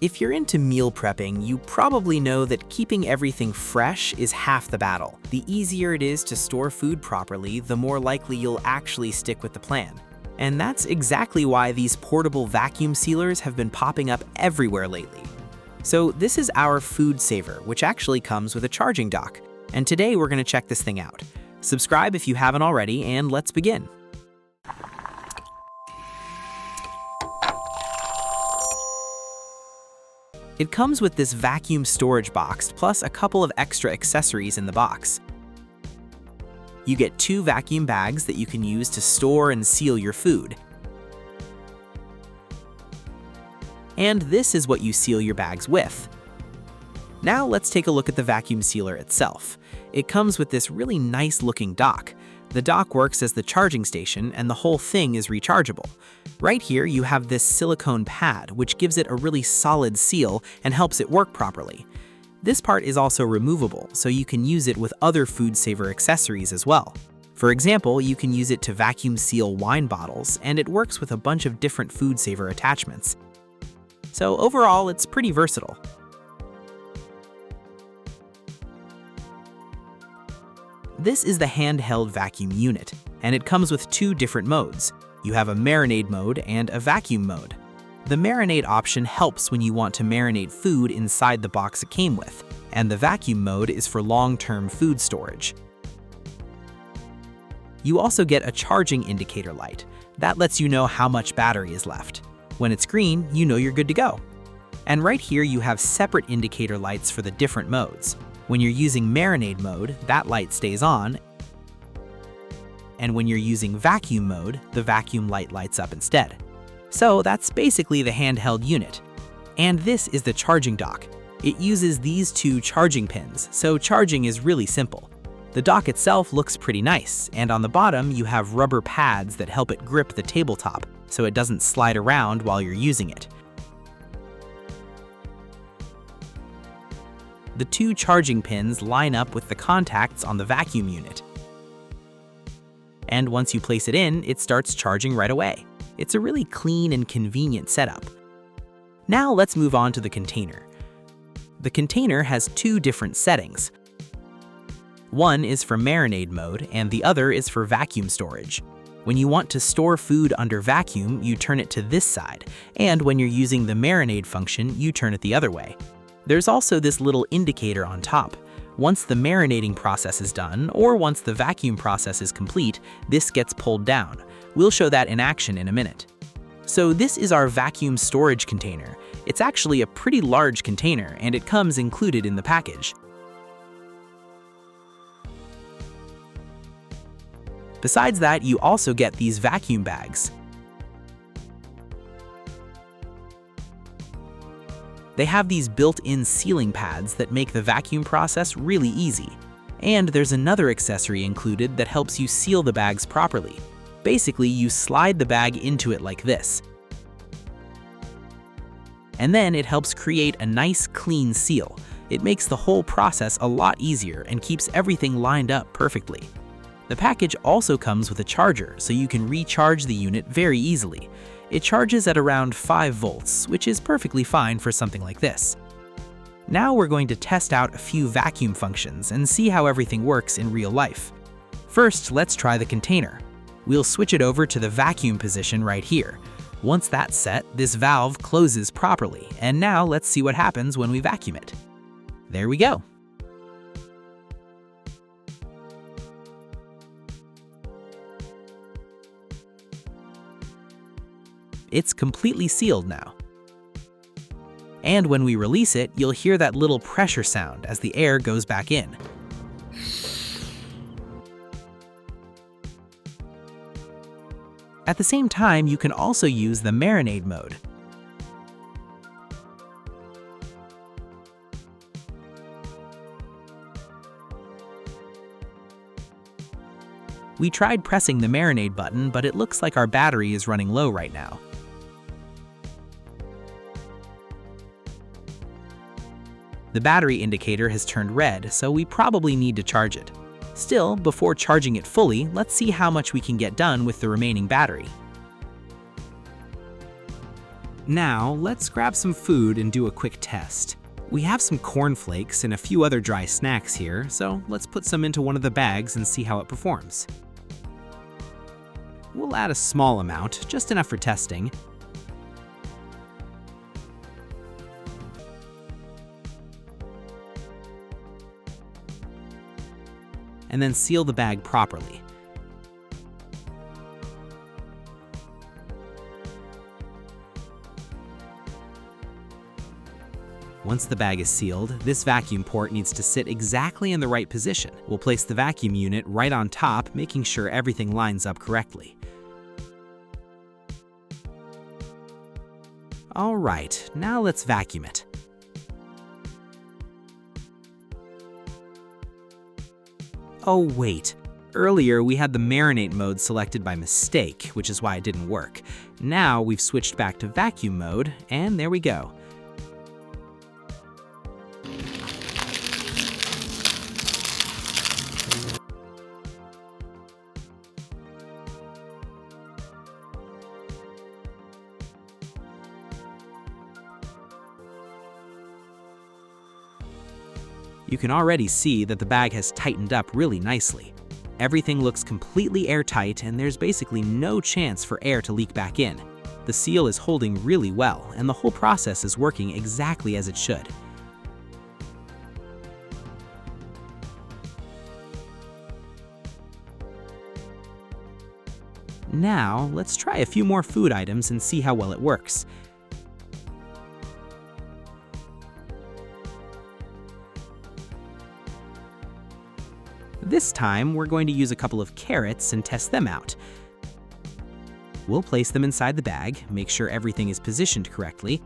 If you're into meal prepping, you probably know that keeping everything fresh is half the battle. The easier it is to store food properly, the more likely you'll actually stick with the plan. And that's exactly why these portable vacuum sealers have been popping up everywhere lately. So this is our FoodSaver, which actually comes with a charging dock. And today we're going to check this thing out. Subscribe if you haven't already, and let's begin. It comes with this vacuum storage box, plus a couple of extra accessories in the box. You get 2 vacuum bags that you can use to store and seal your food. And this is what you seal your bags with. Now let's take a look at the vacuum sealer itself. It comes with this really nice looking dock. The dock works as the charging station, and the whole thing is rechargeable. Right here you have this silicone pad, which gives it a really solid seal and helps it work properly. This part is also removable, so you can use it with other FoodSaver accessories as well. For example, you can use it to vacuum seal wine bottles, and it works with a bunch of different FoodSaver attachments. So overall, it's pretty versatile. This is the handheld vacuum unit, and it comes with 2 different modes. You have a marinade mode and a vacuum mode. The marinade option helps when you want to marinate food inside the box it came with, and the vacuum mode is for long-term food storage. You also get a charging indicator light. That lets you know how much battery is left. When it's green, you know you're good to go. And right here you have separate indicator lights for the different modes. When you're using marinade mode, that light stays on, and when you're using vacuum mode, the vacuum light lights up instead. So that's basically the handheld unit. And this is the charging dock. It uses these 2 charging pins, so charging is really simple. The dock itself looks pretty nice, and on the bottom you have rubber pads that help it grip the tabletop, so it doesn't slide around while you're using it. The 2 charging pins line up with the contacts on the vacuum unit. And once you place it in, it starts charging right away. It's a really clean and convenient setup. Now let's move on to the container. The container has 2 different settings. One is for marinade mode, and the other is for vacuum storage. When you want to store food under vacuum, you turn it to this side, and when you're using the marinade function, you turn it the other way. There's also this little indicator on top. Once the marinating process is done, or once the vacuum process is complete, this gets pulled down. We'll show that in action in a minute. So this is our vacuum storage container. It's actually a pretty large container, and it comes included in the package. Besides that, you also get these vacuum bags. They have these built-in sealing pads that make the vacuum process really easy. And there's another accessory included that helps you seal the bags properly. Basically, you slide the bag into it like this. And then it helps create a nice clean seal. It makes the whole process a lot easier and keeps everything lined up perfectly. The package also comes with a charger, so you can recharge the unit very easily. It charges at around 5 volts, which is perfectly fine for something like this. Now we're going to test out a few vacuum functions and see how everything works in real life. First, let's try the container. We'll switch it over to the vacuum position right here. Once that's set, this valve closes properly, and now let's see what happens when we vacuum it. There we go. It's completely sealed now. And when we release it, you'll hear that little pressure sound as the air goes back in. At the same time, you can also use the marinade mode. We tried pressing the marinade button, but it looks like our battery is running low right now. The battery indicator has turned red, so we probably need to charge it. Still, before charging it fully, let's see how much we can get done with the remaining battery. Now, let's grab some food and do a quick test. We have some cornflakes and a few other dry snacks here, so let's put some into one of the bags and see how it performs. We'll add a small amount, just enough for testing. And then seal the bag properly. Once the bag is sealed, this vacuum port needs to sit exactly in the right position. We'll place the vacuum unit right on top, making sure everything lines up correctly. All right, now let's vacuum it. Oh wait, earlier we had the marinate mode selected by mistake, which is why it didn't work. Now we've switched back to vacuum mode, and there we go. You can already see that the bag has tightened up really nicely. Everything looks completely airtight and there's basically no chance for air to leak back in. The seal is holding really well and the whole process is working exactly as it should. Now, let's try a few more food items and see how well it works. This time, we're going to use a couple of carrots and test them out. We'll place them inside the bag, make sure everything is positioned correctly.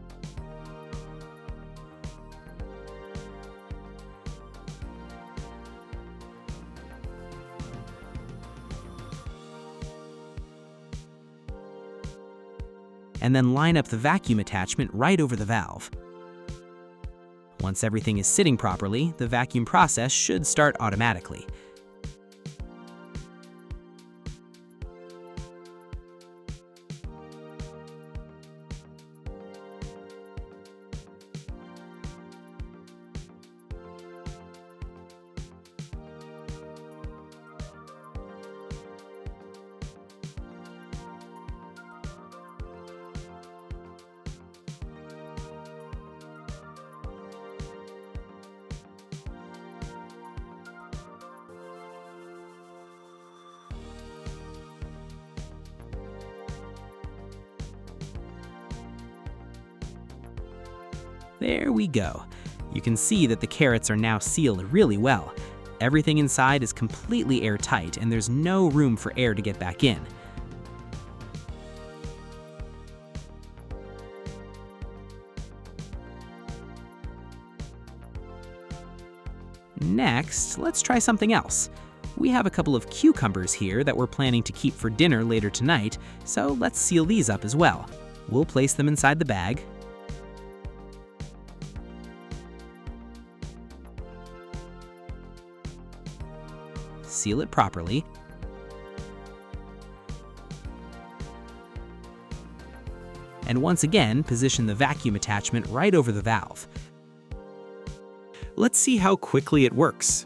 And then line up the vacuum attachment right over the valve. Once everything is sitting properly, the vacuum process should start automatically. There we go. You can see that the carrots are now sealed really well. Everything inside is completely airtight and there's no room for air to get back in. Next, let's try something else. We have a couple of cucumbers here that we're planning to keep for dinner later tonight, so let's seal these up as well. We'll place them inside the bag. Seal it properly. And once again, position the vacuum attachment right over the valve. Let's see how quickly it works.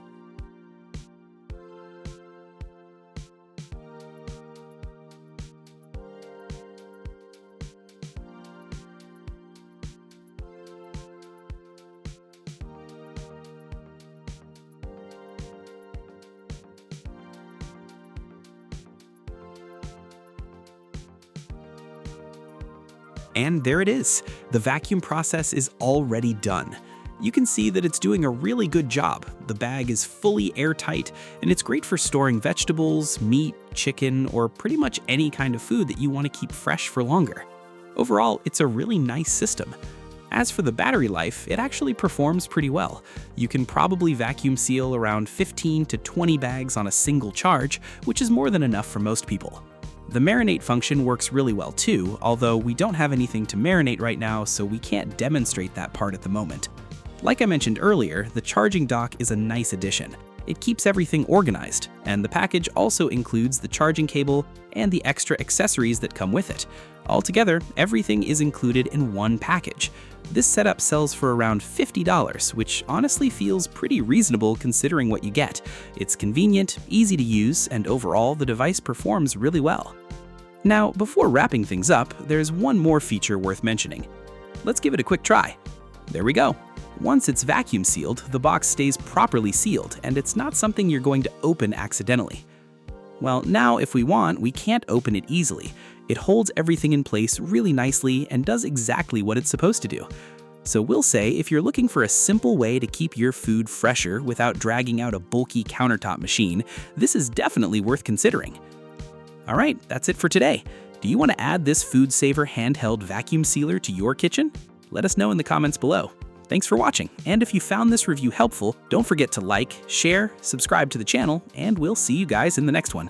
And there it is. The vacuum process is already done. You can see that it's doing a really good job. The bag is fully airtight, and it's great for storing vegetables, meat, chicken, or pretty much any kind of food that you want to keep fresh for longer. Overall, it's a really nice system. As for the battery life, it actually performs pretty well. You can probably vacuum seal around 15 to 20 bags on a single charge, which is more than enough for most people. The marinate function works really well too, although we don't have anything to marinate right now, so we can't demonstrate that part at the moment. Like I mentioned earlier, the charging dock is a nice addition. It keeps everything organized, and the package also includes the charging cable and the extra accessories that come with it. Altogether, everything is included in one package. This setup sells for around $50, which honestly feels pretty reasonable considering what you get. It's convenient, easy to use, and overall the device performs really well. Now, before wrapping things up, there's one more feature worth mentioning. Let's give it a quick try. There we go. Once it's vacuum sealed, the box stays properly sealed, and it's not something you're going to open accidentally. Well, now if we want, we can't open it easily. It holds everything in place really nicely and does exactly what it's supposed to do. So we'll say if you're looking for a simple way to keep your food fresher without dragging out a bulky countertop machine, this is definitely worth considering. All right, that's it for today. Do you want to add this FoodSaver handheld vacuum sealer to your kitchen? Let us know in the comments below. Thanks for watching, and if you found this review helpful, don't forget to like, share, subscribe to the channel, and we'll see you guys in the next one.